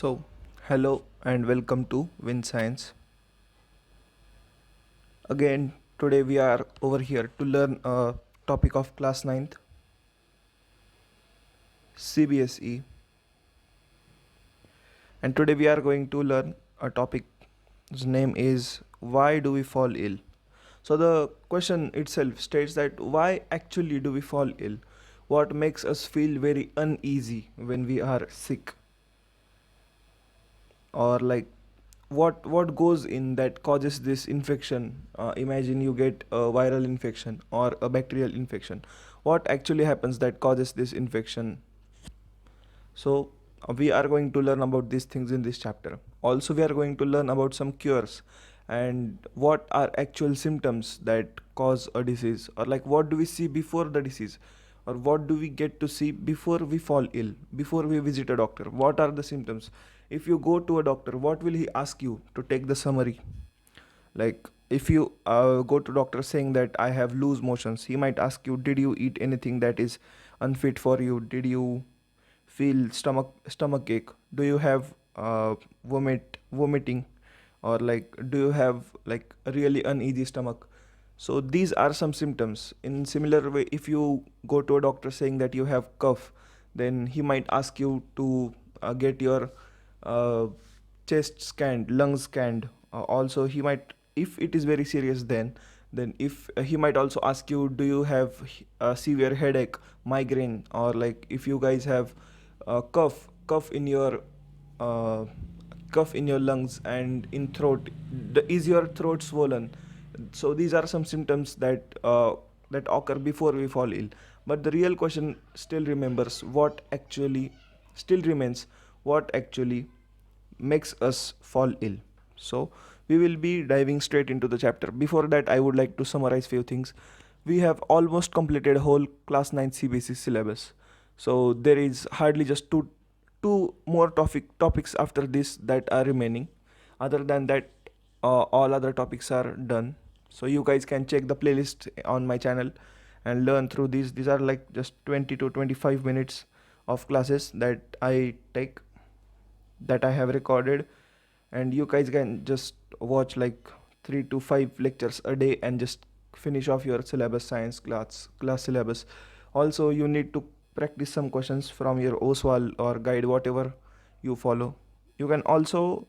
So, hello and welcome to WINScience. Again, today we are over here to learn a topic of class ninth CBSE, and today we are going to learn a topic whose name is why do we fall ill? So the question itself states that why actually do we fall ill? What makes us feel very uneasy when we are sick? Or like what goes in that causes this infection? Imagine you get a viral infection or a bacterial infection. What actually happens that causes this infection? So we are going to learn about these things in this chapter. Also we are going to learn about some cures and what are actual symptoms that cause a disease, or like what do we see before the disease, or what do we get to see before we fall ill, before we visit a doctor. What are the symptoms? If you go to a doctor, what will he ask you to take the summary? Like if you go to doctor saying that I have loose motions, he might ask you, did you eat anything that is unfit for you? Did you feel stomach ache? Do you have vomiting, or like do you have like a really uneasy stomach? So these are some symptoms. In similar way, if you go to a doctor saying that you have cough, then he might ask you to get your uh, chest scanned, lungs scanned. Also he might, if it is very serious, then if he might also ask you, do you have a severe headache, migraine, or like if you guys have cough in your uh, cough in your lungs and in throat, is your throat swollen? So these are some symptoms that occur before we fall ill. But the real question still remembers what actually still remains, what actually makes us fall ill. So we will be diving straight into the chapter. Before that, I would like to summarize few things. We have almost completed whole class 9 CBSE syllabus. So there is hardly just two more topics after this that are remaining. Other than that, all other topics are done. So you guys can check the playlist on my channel and learn through these are like just 20 to 25 minutes of classes that I have recorded, and you guys can just watch like 3 to 5 lectures a day and just finish off your syllabus, science class syllabus. Also you need to practice some questions from your OSWAL or guide, whatever you follow. You can also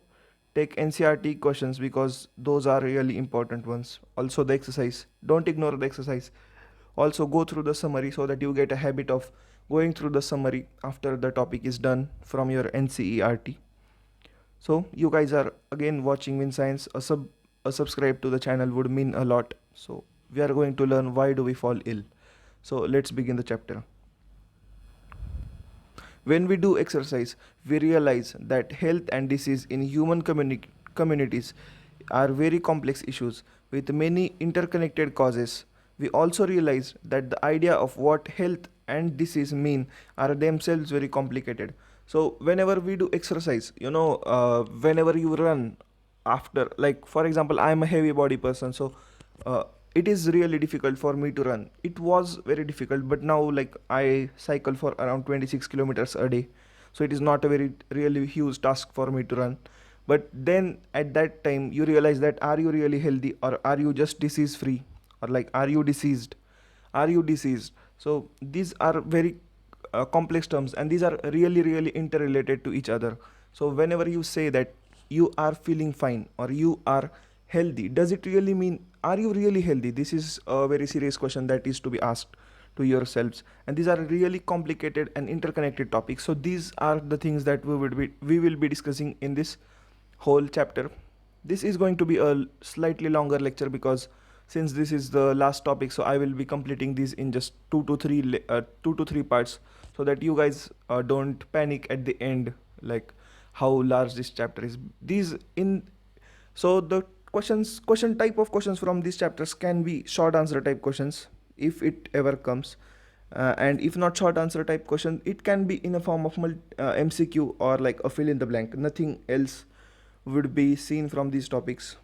take NCRT questions because those are really important ones. Also the exercise, don't ignore the exercise. Also go through the summary so that you get a habit of going through the summary after the topic is done from your NCERT. So you guys are again watching WinScience. A subscribe to the channel would mean a lot. So we are going to learn why do we fall ill. So let's begin the chapter. When we do exercise, we realize that health and disease in human communities are very complex issues with many interconnected causes. We also realize that the idea of what health and disease mean are themselves very complicated. So whenever we do exercise, whenever you run, after, like for example, I am a heavy body person, so uh, it is really difficult for me to run. It was very difficult, but now like I cycle for around 26 kilometers a day, so it is not a very really huge task for me to run. But then at that time you realize that are you really healthy, or are you just disease free, or like are you diseased? So these are very complex terms, and these are really interrelated to each other. So whenever you say that you are feeling fine or you are healthy, does it really mean are you really healthy? This is a very serious question that is to be asked to yourselves, and these are really complicated and interconnected topics. So these are the things that we will be discussing in this whole chapter. This is going to be a slightly longer lecture because since this is the last topic, so I will be completing these in just 2 to 3 parts, so that you guys don't panic at the end, like how large this chapter is. These in So the question type of questions from these chapters can be short answer type questions if it ever comes, and if not short answer type question, it can be in a form of MCQ or like a fill in the blank. Nothing else would be seen from these topics.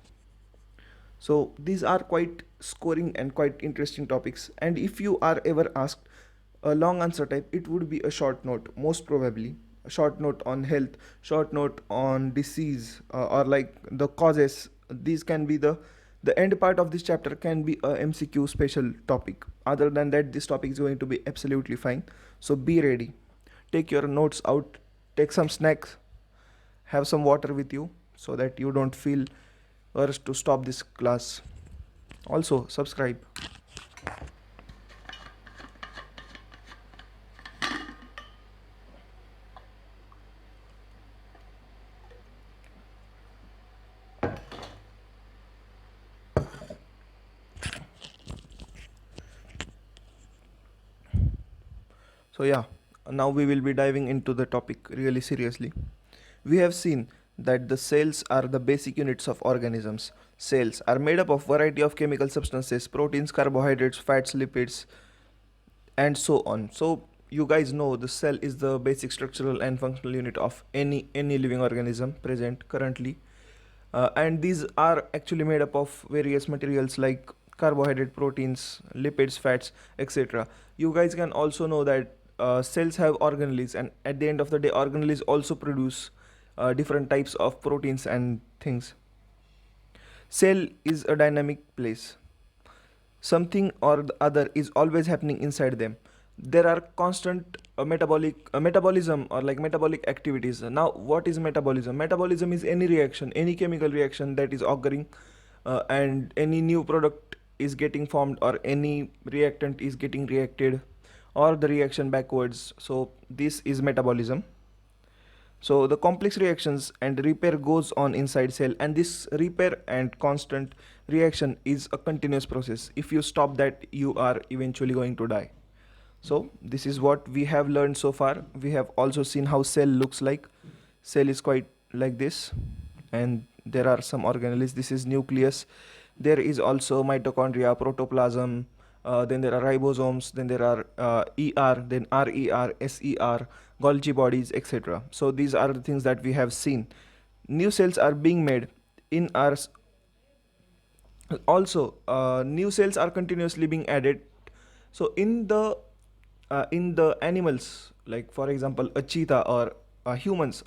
So these are quite scoring and quite interesting topics. And if you are ever asked a long answer type, it would be a short note most probably. short note on health, short note on disease, or like the causes. These can be the end part of this chapter can be a MCQ special topic. Other than that, this topic is going to be absolutely fine. So be ready. Take your notes out, take some snacks, have some water with you so that you don't feel urged to stop this class. Also, subscribe. So, yeah, now we will be diving into the topic really seriously. We have seen that the cells are the basic units of organisms. Cells are made up of variety of chemical substances, proteins, carbohydrates, fats, lipids, and so on. So you guys know the cell is the basic structural and functional unit of any living organism present currently. And these are actually made up of various materials like carbohydrate, proteins, lipids, fats, etc. You guys can also know that cells have organelles, and at the end of the day, organelles also produce different types of proteins and things. Cell is a dynamic place. Something or the other is always happening inside them. There are constant metabolism or like metabolic activities. Now, what is metabolism? Metabolism is any reaction, any chemical reaction that is occurring, and any new product is getting formed, or any reactant is getting reacted, or the reaction backwards. So this is metabolism. So the complex reactions and repair goes on inside cell, and this repair and constant reaction is a continuous process. If you stop that, you are eventually going to die. So this is what we have learned so far. We have also seen how cell looks like. Cell is quite like this, and there are some organelles. This is nucleus. There is also mitochondria, protoplasm. Then there are ribosomes. Then there are ER. Then RER, SER, Golgi bodies, etc. So these are the things that we have seen. New cells are being made in our also new cells are continuously being added. So in the animals, like for example a cheetah, or humans,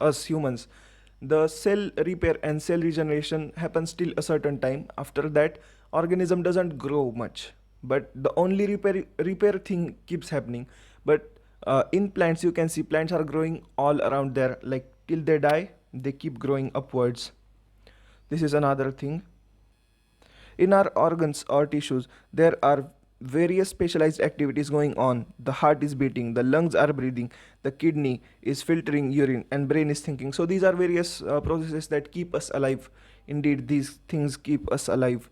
the cell repair and cell regeneration happens till a certain time. After that, organism doesn't grow much, but the only repair thing keeps happening. But in plants, you can see plants are growing all around there, like till they die they keep growing upwards. This is another thing. In our organs or tissues, there are various specialized activities going on. The heart is beating, the lungs are breathing, the kidney is filtering urine, and brain is thinking. So these are various processes that keep us alive. Indeed, these things keep us alive.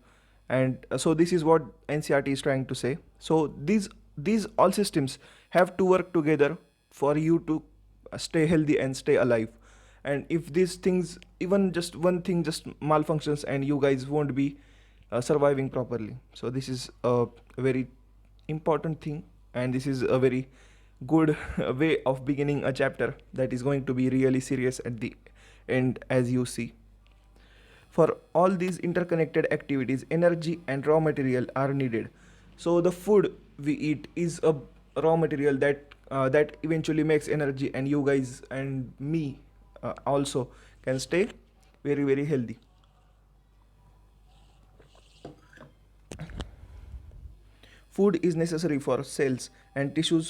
And so this is what NCRT is trying to say. So these all systems have to work together for you to stay healthy and stay alive. And if these things, even just one thing just malfunctions, and you guys won't be surviving properly. So this is a very important thing, and this is a very good way of beginning a chapter that is going to be really serious at the end, as you see. For all these interconnected activities, energy and raw material are needed. So the food we eat is a raw material that eventually makes energy, and you guys and me also can stay very healthy. Food is necessary for cells and tissue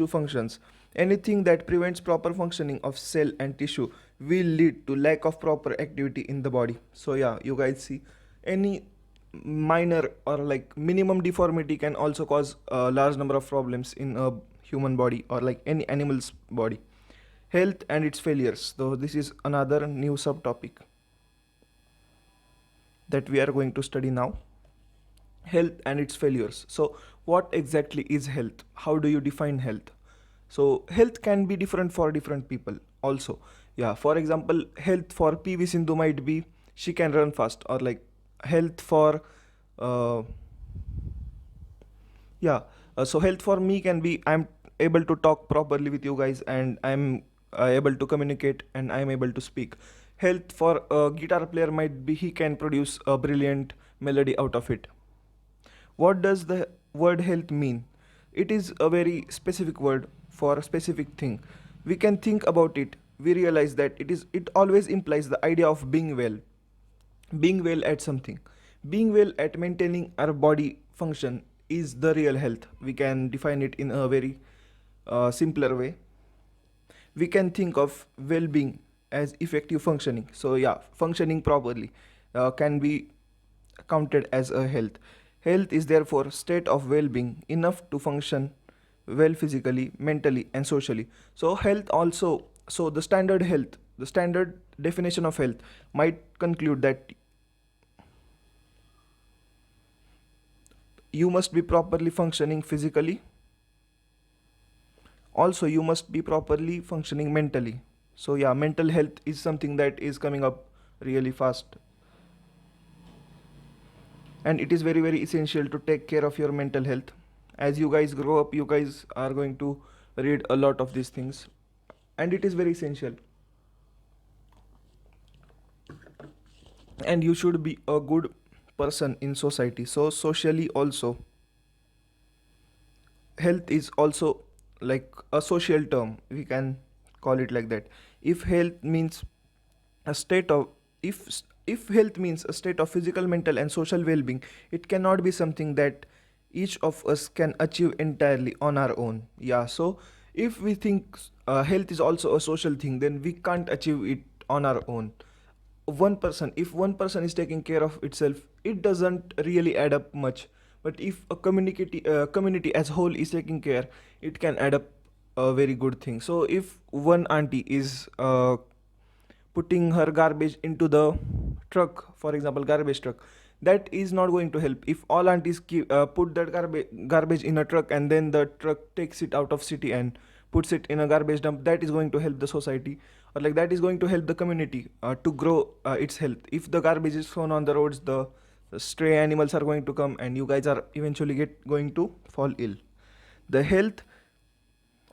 functions. Anything that prevents proper functioning of cell and tissue will lead to lack of proper activity in the body. So yeah, you guys see, any minor or like minimum deformity can also cause a large number of problems in a human body or like any animal's body. Health and its failures. So this is another new subtopic that we are going to study now. Health and its failures. So what exactly is health? How do you define health? So health can be different for different people also. Yeah, for example, health for PV Sindhu might be she can run fast, or like health for uh, yeah so health for me can be I'm able to talk properly with you guys, and I'm able to communicate, and I'm able to speak. Health for a guitar player might be he can produce a brilliant melody out of it. What does the word health mean? It is a very specific word for a specific thing. we can think about it, we realize that it always implies the idea of being well at something, being well at maintaining our body function is the real health. We can define it in a very simpler way. We can think of well-being as effective functioning. So yeah, functioning properly can be counted as a health. Health is therefore state of well-being enough to function well physically, mentally, and socially. So health also, so the standard definition of health might conclude that you must be properly functioning physically, also you must be properly functioning mentally. So yeah, mental health is something that is coming up really fast, and it is very very essential to take care of your mental health. As you guys grow up, you guys are going to read a lot of these things, and it is very essential, and you should be a good person in society. So socially also, health is also like a social term, we can call it like that. If health means a state of, if if health means a state of physical, mental, and social well-being, it cannot be something that each of us can achieve entirely on our own. Yeah, so if we think health is also a social thing, then we can't achieve it on our own. One person, if one person is taking care of itself, it doesn't really add up much. But if a community as whole is taking care, it can add up a very good thing. So if one auntie is putting her garbage into the truck, for example garbage truck, that is not going to help. If all aunties put that garbage in a truck, and then the truck takes it out of city and puts it in a garbage dump, that is going to help the society, or like that is going to help the community to grow its health. If the garbage is thrown on the roads, the stray animals are going to come, and you guys are eventually going to fall ill. The health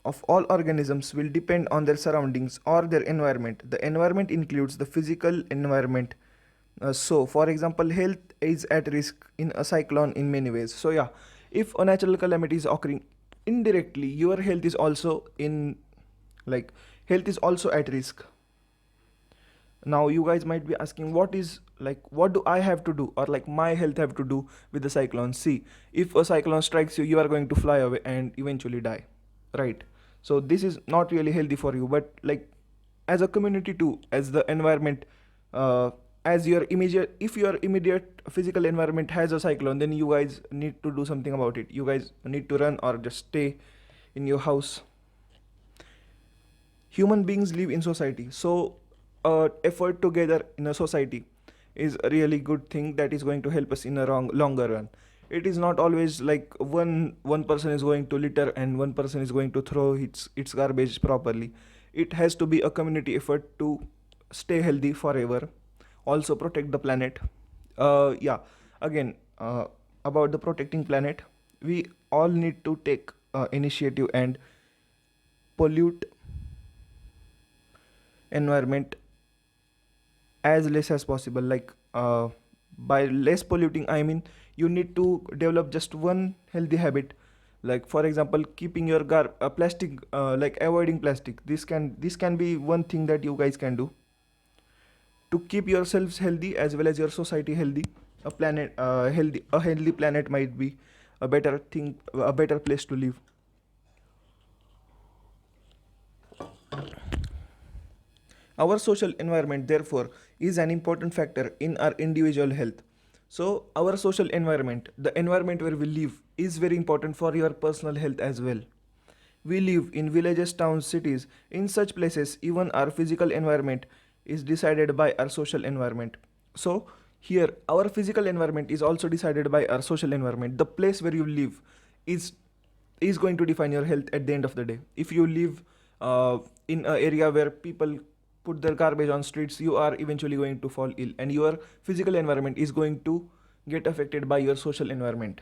of all organisms will depend on their surroundings or their environment. The environment includes the physical environment. So, for example, health is at risk in a cyclone in many ways. So, yeah, if a natural calamity is occurring, indirectly your health is also in, like, health is also at risk. Now you guys might be asking, what do I have to do, or like my health have to do with the cyclone? See, if a cyclone strikes you, you are going to fly away and eventually die, right? So this is not really healthy for you. But like, as a community too, as the environment, as your immediate, if your immediate physical environment has a cyclone, then you guys need to do something about it. You guys need to run or just stay in your house. Human beings live in society, so effort together in a society is a really good thing that is going to help us in a longer run. It is not always like one person is going to litter and one person is going to throw its garbage properly. It has to be a community effort to stay healthy forever, also protect the planet. Yeah, again, about the protecting planet, we all need to take initiative and pollute environment as less as possible. Like, by less polluting, I mean you need to develop just one healthy habit. Like, for example, keeping your plastic, like avoiding plastic. This can be one thing that you guys can do to keep yourselves healthy as well as your society healthy. A healthy planet might be a better thing, a better place to live. Our social environment, therefore, is an important factor in our individual health. So, our social environment, the environment where we live, is very important for your personal health as well. We live in villages, towns, cities. In such places, even our physical environment is decided by our social environment. So, here, our physical environment is also decided by our social environment. The place where you live is is going to define your health at the end of the day. If you live in an area where people put their garbage on streets, you are eventually going to fall ill, and your physical environment is going to get affected by your social environment.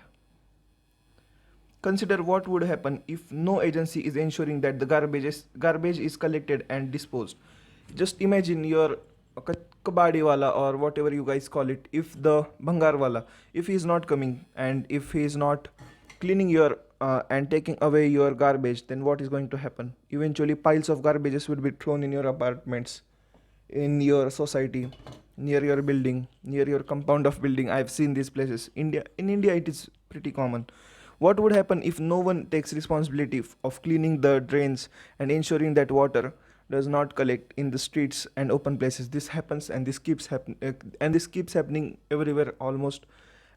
Consider what would happen if no agency is ensuring that the garbage is collected and disposed. Just imagine your kabadi wala, or whatever you guys call it, if the bhangar wala, if he is not coming and if he is not cleaning your and taking away your garbage, then what is going to happen? Eventually piles of garbages will be thrown in your apartments, in your society, near your building, near your compound of building. I've seen these places. In India it is pretty common. What would happen if no one takes responsibility of cleaning the drains and ensuring that water does not collect in the streets and open places? This happens, and this keeps happening everywhere almost.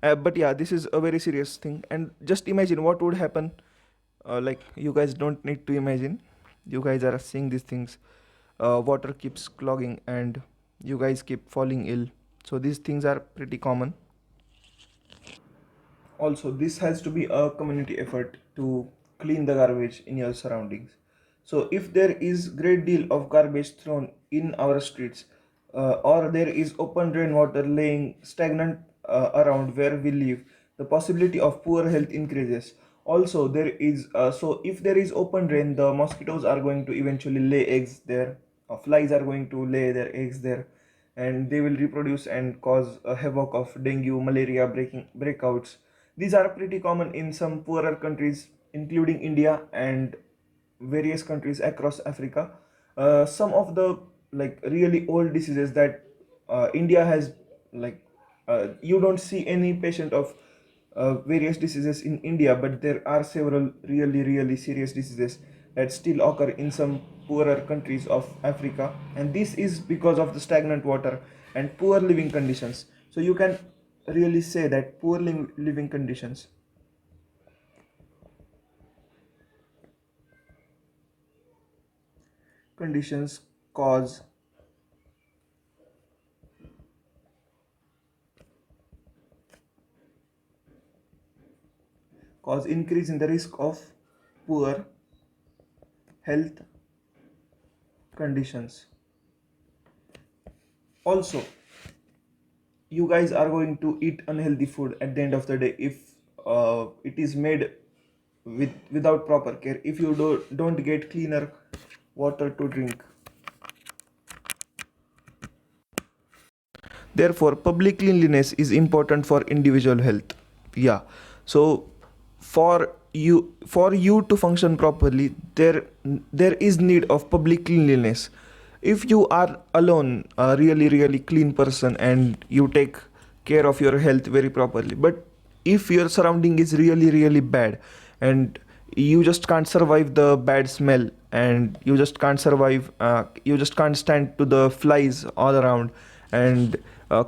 But yeah, this is a very serious thing. And just imagine what would happen. Like, you guys don't need to imagine. You guys are seeing these things. Water keeps clogging, and you guys keep falling ill. So these things are pretty common. Also, this has to be a community effort to clean the garbage in your surroundings. So if there is great deal of garbage thrown in our streets, or there is open drain water laying stagnant around where we live, the possibility of poor health increases. Also, there is so if there is open drain, the mosquitoes are going to eventually lay eggs there. Flies are going to lay their eggs there, and they will reproduce and cause a havoc of dengue, malaria breakouts. These are pretty common in some poorer countries, including India and various countries across Africa. Some of the like really old diseases that India has, like, you don't see any patient of various diseases in India, but there are several really serious diseases that still occur in some poorer countries of Africa, and this is because of the stagnant water and poor living conditions. So you can really say that poor living conditions cause increase in the risk of poor health conditions. Also, you guys are going to eat unhealthy food at the end of the day if it is made without proper care, if you don't get cleaner water to drink. Therefore, public cleanliness is important for individual health. Yeah. So for you to function properly, there is need of public cleanliness. If you are alone, a really clean person, and you take care of your health very properly, but if your surrounding is really bad, and you just can't survive the bad smell, and you just can't stand to the flies all around, and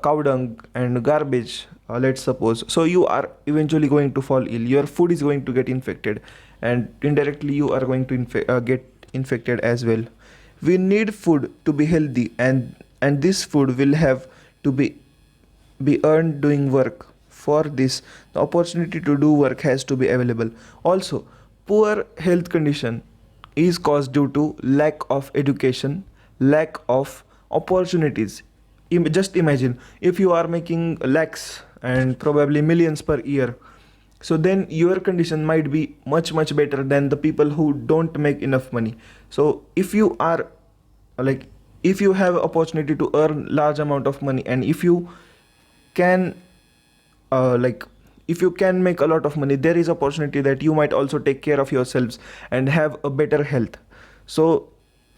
cow dung and garbage, let's suppose, so you are eventually going to fall ill. Your food is going to get infected, and indirectly you are going to get infected as well. We need food to be healthy, and this food will have to be earned doing work. For this, the opportunity to do work has to be available. Also, poor health condition is caused due to lack of education, lack of opportunities. Just imagine if you are making lakhs and probably millions per year, so then your condition might be much better than the people who don't make enough money. So if you are like, if you have opportunity to earn large amount of money, and if you can like, if you can make a lot of money, there is opportunity that you might also take care of yourselves and have a better health. So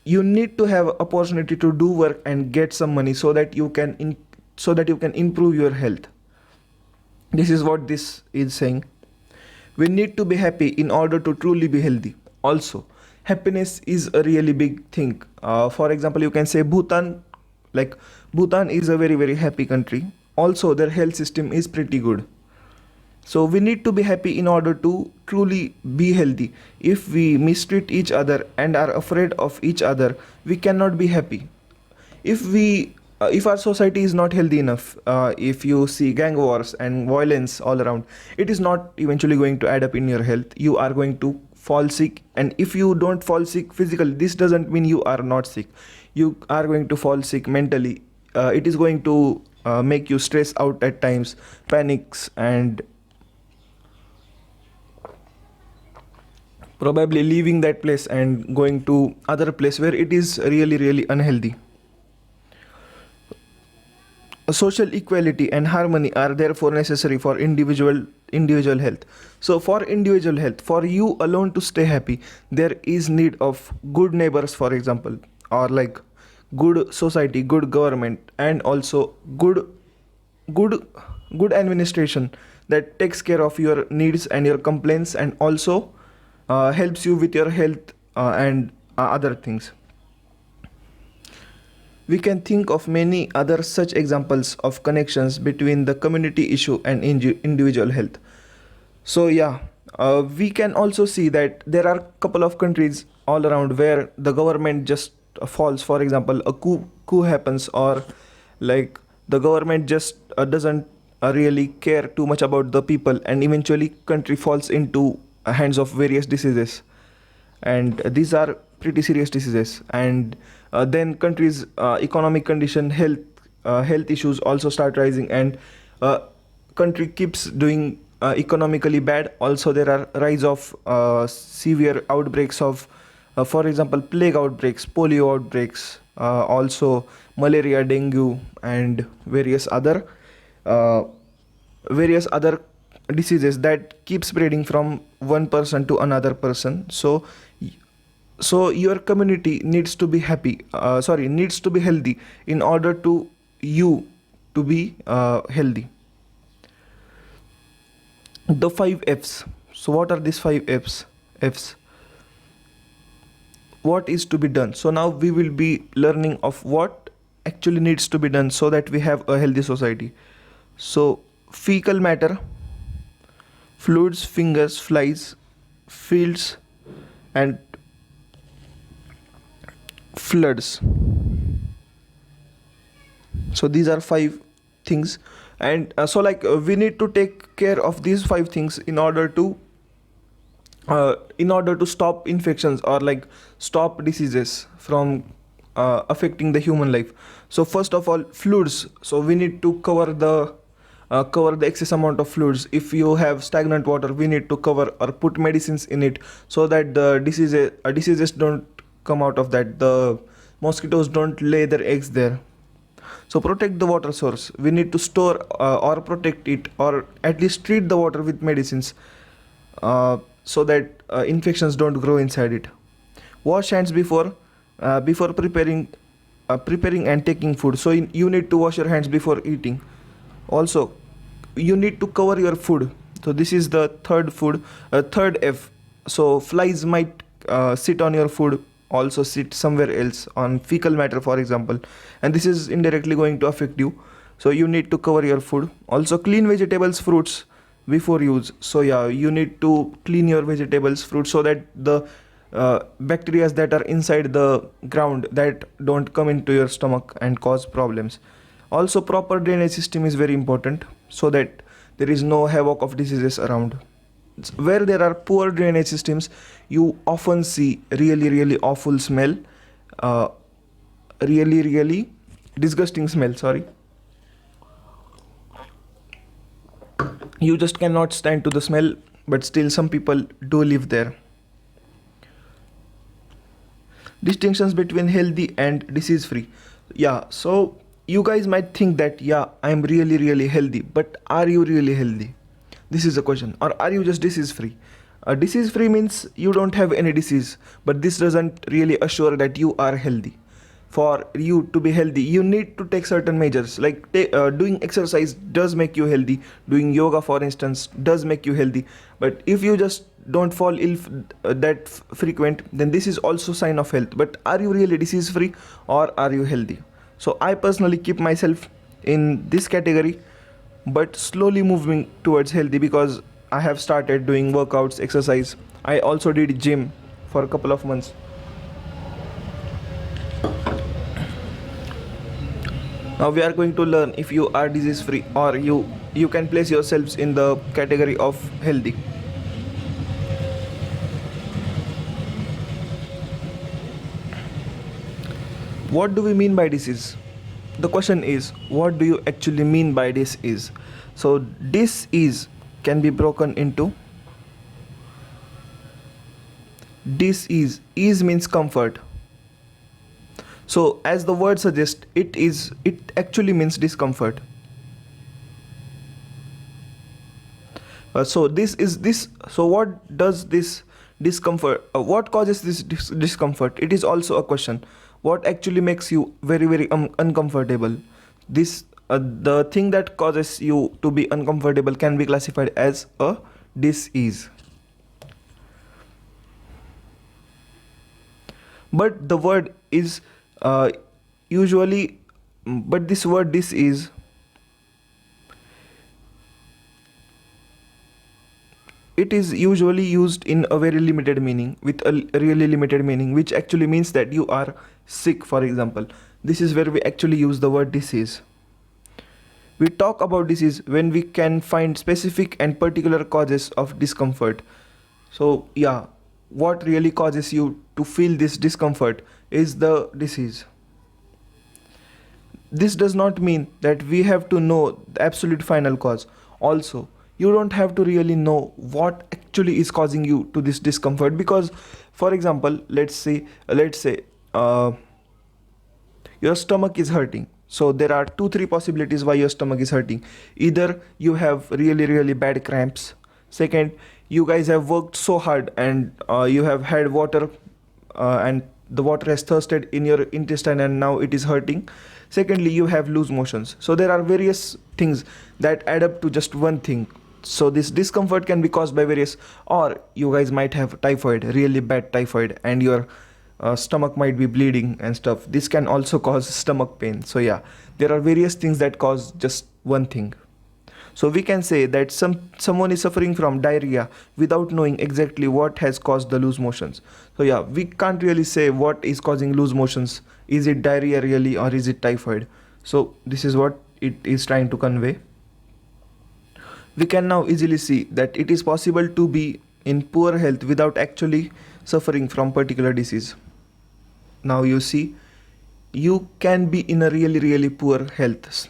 you need to have opportunity to do work and get some money, so that you can improve your health. This is what this is saying. We need to be happy in order to truly be healthy. Also, happiness is a really big thing. For example, you can say Bhutan. Like, Bhutan is a very happy country. Also, their health system is pretty good. So we need to be happy in order to truly be healthy. If we mistreat each other and are afraid of each other, we cannot be happy. If our society is not healthy enough, if you see gang wars and violence all around, it is not eventually going to add up in your health. You are going to fall sick, and if you don't fall sick physically, this doesn't mean you are not sick. You are going to fall sick mentally. It is going to make you stress out at times, panics, and probably leaving that place and going to other place where it is really unhealthy. social equality and harmony are therefore necessary for individual health. So for individual health, for you alone to stay happy, there is need of good neighbors, for example, or like good society, good government, and also good good administration that takes care of your needs and your complaints, and also helps you with your health and other things. We can think of many other such examples of connections between the community issue and individual health. So yeah, we can also see that there are couple of countries all around where the government just falls. For example, a coup happens, or like the government just doesn't really care too much about the people, and eventually country falls into hands of various diseases, and these are pretty serious diseases. And then countries economic condition, health issues also start rising, and country keeps doing economically bad. Also there are rise of severe outbreaks of for example plague outbreaks, polio outbreaks, also malaria, dengue, and uh, various other diseases that keep spreading from one person to another person. So your community needs to be happy, sorry, needs to be healthy in order to you to be healthy. The 5 F's. So what are these 5 F's? What is to be done? So now we will be learning of what actually needs to be done so that we have a healthy society. So fecal matter, fluids, fingers, flies, fields, and floods. So these are 5 things, and we need to take care of these 5 things in order to stop infections, or like stop diseases from affecting the human life. So first of all, fluids. So we need to cover the excess amount of fluids. If you have stagnant water, we need to cover or put medicines in it, so that the diseases don't come out of that, the mosquitoes don't lay their eggs there. So protect the water source. We need to store or protect it, or at least treat the water with medicines, so that infections don't grow inside it. Wash hands before preparing and taking food. So you need to wash your hands before eating. Also, you need to cover your food. So this is the third F. So flies might sit on your food, also sit somewhere else on fecal matter, for example, and this is indirectly going to affect you. So you need to cover your food. Also clean vegetables, fruits before use. So yeah, you need to clean your vegetables, fruits, so that the bacteria that are inside the ground that don't come into your stomach and cause problems. Also proper drainage system is very important, so that there is no havoc of diseases around. Where there are poor drainage systems, you often see really awful smell, uh, really disgusting smell, sorry. You just cannot stand to the smell, but still some people do live there. Distinctions between healthy and disease free. Yeah, so you guys might think that, yeah, I'm really healthy, but are you really healthy? This is a question. Or are you just disease free? Disease free means you don't have any disease, but this doesn't really assure that you are healthy. For you to be healthy, you need to take certain measures, like doing exercise does make you healthy. Doing yoga, for instance, does make you healthy. But if you just don't fall ill frequent, then this is also sign of health. But are you really disease free, or are you healthy? So I personally keep myself in this category, but slowly moving towards healthy, because I have started doing workouts, exercise. I also did gym for a couple of months. Now we are going to learn if you are disease free, or you can place yourselves in the category of healthy. What do we mean by disease? The question is, what do you actually mean by disease? So disease can be broken into dis is means comfort. So as the word suggests, it actually means discomfort. So this is this so what does this discomfort what causes this discomfort? It is also a question. What actually makes you very very uncomfortable? This the thing that causes you to be uncomfortable can be classified as a disease. But the word is usually but this word disease, it is usually used in a very limited meaning, with a really limited meaning, which actually means that you are sick. For example, this is where we actually use the word disease. We talk about disease when we can find specific and particular causes of discomfort. So yeah, what really causes you to feel this discomfort is the disease. This does not mean that we have to know the absolute final cause. Also, you don't have to really know what actually is causing you to this discomfort, because for example, let's say uh, your stomach is hurting. So there are 2 3 possibilities why your stomach is hurting. Either you have really really bad cramps. Second, you guys have worked so hard and you have had water, and the water has thirsted in your intestine and now it is hurting. Secondly, you have loose motions. So there are various things that add up to just one thing. So this discomfort can be caused by various, or you guys might have typhoid, really bad typhoid, and your stomach might be bleeding and stuff. This can also cause stomach pain. So yeah, there are various things that cause just one thing. So we can say that someone is suffering from diarrhea without knowing exactly what has caused the loose motions. So yeah, we can't really say what is causing loose motions. Is it diarrhea really, or is it typhoid? So this is what it is trying to convey. We can now easily see that it is possible to be in poor health without actually suffering from particular disease. Now you see, you can be in a really really poor health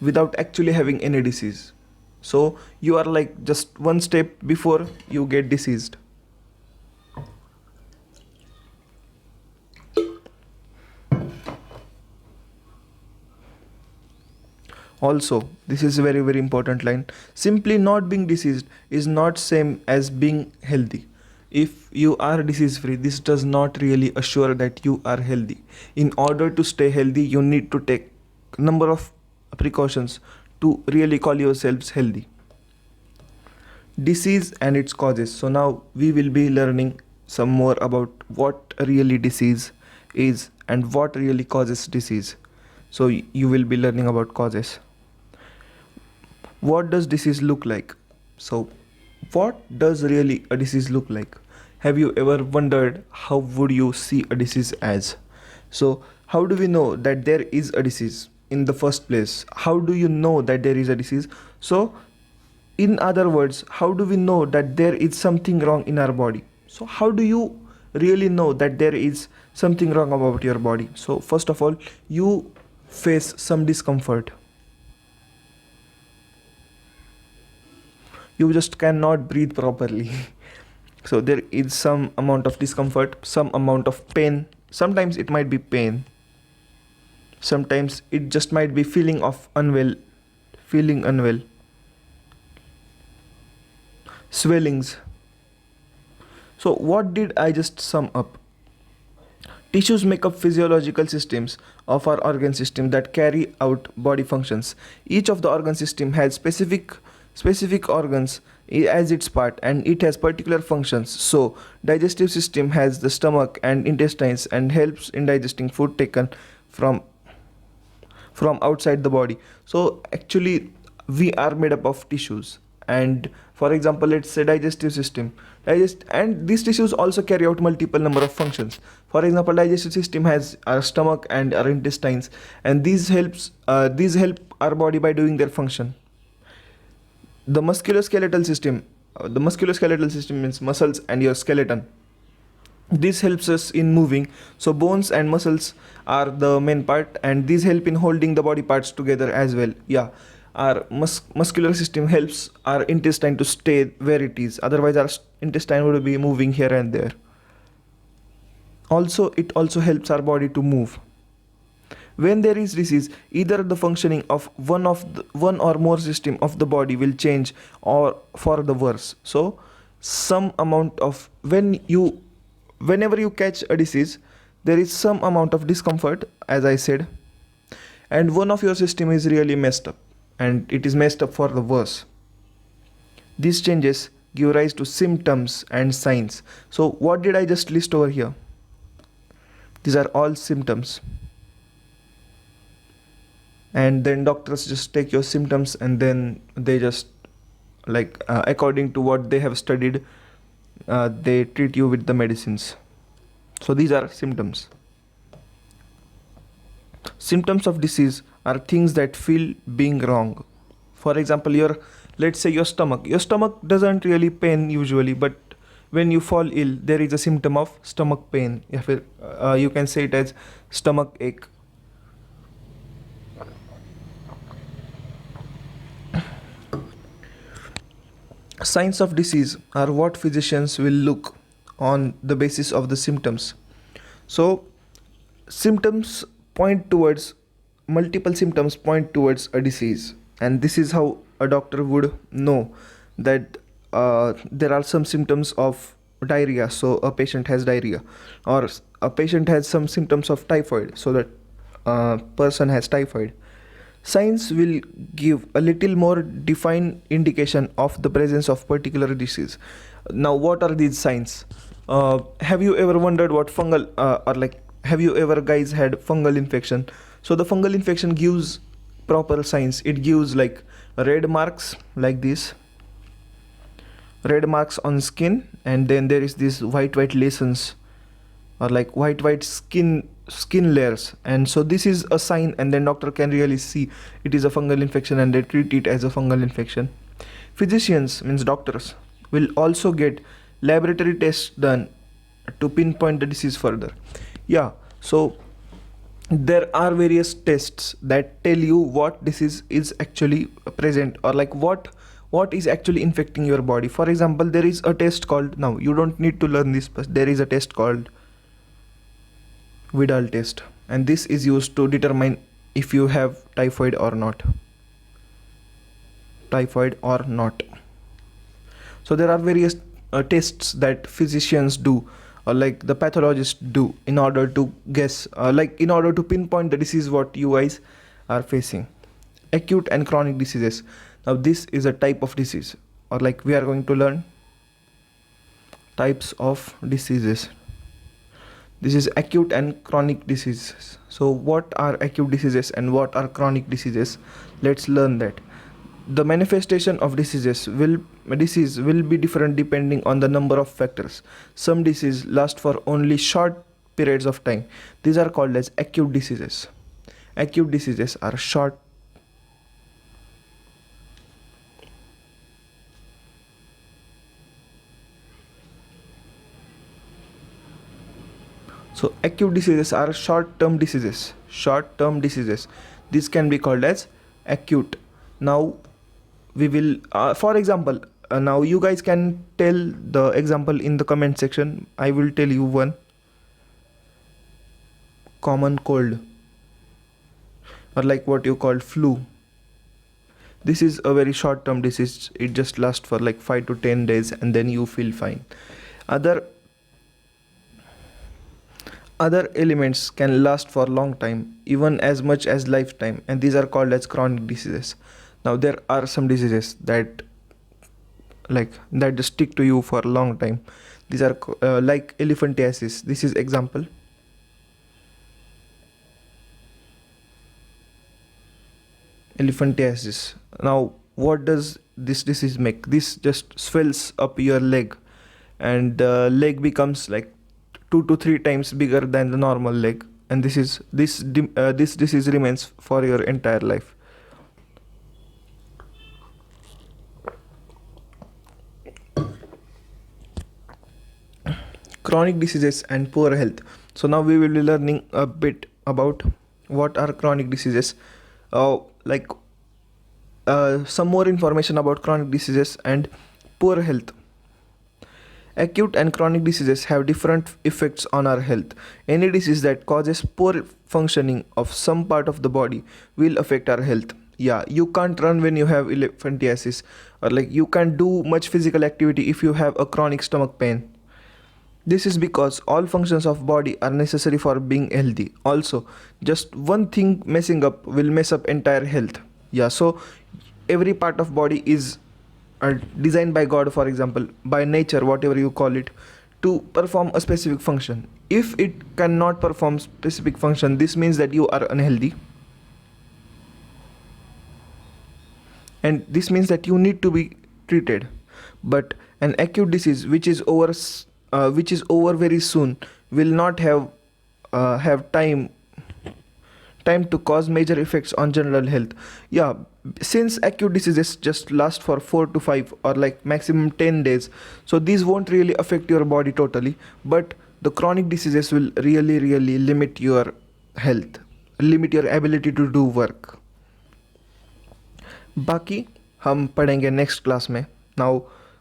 without actually having any disease. So you are like just one step before you get diseased. Also, this is a very very important line. Simply not being diseased is not same as being healthy. If you are disease free, this does not really assure that you are healthy. In order to stay healthy, you need to take number of precautions to really call yourselves healthy. Disease and its causes. So now we will be learning some more about what really disease is and what really causes disease. So you will be learning about causes. What does disease look like? So what does really a disease look like? Have you ever wondered how would you see a disease as? So how do we know that there is a disease in the first place? How do you know that there is a disease? So in other words, how do we know that there is something wrong in our body? So how do you really know that there is something wrong about your body? So first of all, you face some discomfort. You just cannot breathe properly. So there is some amount of discomfort, some amount of pain. Sometimes it might be pain. Sometimes it just might be feeling unwell. Swellings. So what did I just sum up? Tissues make up physiological systems of our organ system that carry out body functions. Each of the organ system has specific organs as its part, and it has particular functions. So digestive system has the stomach and intestines and helps in digesting food taken from outside the body. So actually we are made up of tissues, and for example, let's say digestive system and these tissues also carry out multiple number of functions. For example, digestive system has our stomach and our intestines, and these help our body by doing their function. The musculoskeletal system means muscles and your skeleton. This helps us in moving. So bones and muscles are the main part, and these help in holding the body parts together as well. Yeah, our muscular system helps our intestine to stay where it is, otherwise our intestine would be moving here and there. Also, it also helps our body to move. When there is disease, either the functioning of one or more system of the body will change or for the worse. So some amount of whenever you catch a disease, there is some amount of discomfort, as I said, and one of your system is really messed up, and it is messed up for the worse. These changes give rise to symptoms and signs. So what did I just list over here? These are all symptoms, and then doctors just take your symptoms and then they just according to what they have studied, they treat you with the medicines. So these are symptoms. Symptoms of disease are things that feel being wrong. For example, your let's say your stomach doesn't really pain usually, but when you fall ill there is a symptom of stomach pain. You can say it as stomach ache. Signs of disease are what physicians will look on the basis of the symptoms. So symptoms point towards multiple symptoms point towards a disease, and this is how a doctor would know that there are some symptoms of diarrhea, so a patient has diarrhea, or a patient has some symptoms of typhoid, so that person has typhoid. Signs will give a little more defined indication of the presence of particular disease. Now, what are these signs? Have you ever wondered what fungal or like have you ever guys had fungal infection? So the fungal infection gives proper signs. It gives like red marks like this, red marks on skin, and then there is this white lesions, or like white skin layers, and so this is a sign, and then doctor can really see it is a fungal infection and they treat it as a fungal infection. Physicians, means doctors, will also get laboratory tests done to pinpoint the disease further. Yeah, so there are various tests that tell you what disease is actually present, or like what is actually infecting your body. For example, there is a test called, now you don't need to learn this, but there is a test called Vidal test, and this is used to determine if you have typhoid or not. So there are various tests that physicians do, or like the pathologists do, in order to guess, in order to pinpoint the disease what you guys are facing. Acute and chronic diseases. Now this is a type of disease, or like we are going to learn types of diseases. This is acute and chronic diseases. So what are acute diseases and what are chronic diseases? Let's learn that. The manifestation of disease will be different depending on the number of factors. Some disease last for only short periods of time. These are called as acute diseases. Acute diseases are short. So acute diseases are short-term diseases. This can be called as acute. Now we will, for example, now you guys can tell the example in the comment section. I will tell you one. Common cold, or like what you call flu. This is a very short-term disease. It just lasts for like 5 to 10 days and then you feel fine. Other elements can last for a long time, even as much as lifetime, and these are called as chronic diseases. Now there are some diseases that just stick to you for a long time. These are like elephantiasis. This is example. Elephantiasis. Now what does this disease make? This just swells up your leg, and the leg becomes like 2 to 3 times bigger than the normal leg, and this disease remains for your entire life. Chronic diseases and poor health. So now we will be learning a bit about what are chronic diseases, some more information about chronic diseases and poor health. Acute and chronic diseases have different effects on our health. Any disease that causes poor functioning of some part of the body will affect our health. Yeah, you can't run when you have elephantiasis, or like you can't do much physical activity if you have a chronic stomach pain. This is because all functions of body are necessary for being healthy. Also, just one thing messing up will mess up entire health. Yeah, so every part of body is designed by God, for example, by nature, whatever you call it, to perform a specific function. If it cannot perform specific function, this means that you are unhealthy, and this means that you need to be treated. But an acute disease which is over very soon will not have time to cause major effects on general health. Yeah, since acute diseases just last for 4 to 5 or like maximum 10 days, so these won't really affect your body totally, but the chronic diseases will really limit your health, limit your ability to do work. बाकी हम पढ़ेंगे next class में. Now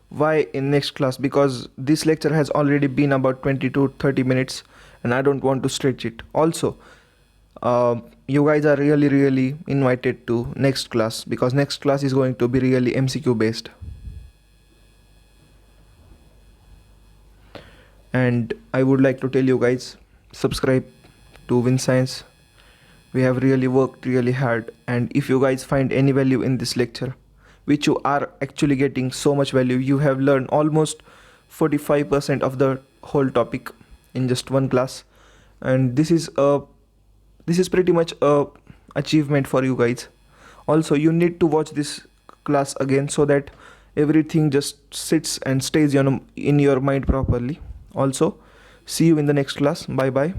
why in next class? Because this lecture has already been about 20 to 30 minutes and I don't want to stretch it. Also, you guys are really invited to next class, because next class is going to be really MCQ based. And I would like to tell you guys, subscribe to WINScience. We have really worked really hard, and if you guys find any value in this lecture, which you are actually getting so much value, you have learned almost 45% of the whole topic in just one class, and this is pretty much a achievement for you guys. Also, you need to watch this class again so that everything just sits and stays in your mind properly. Also, see you in the next class. Bye bye.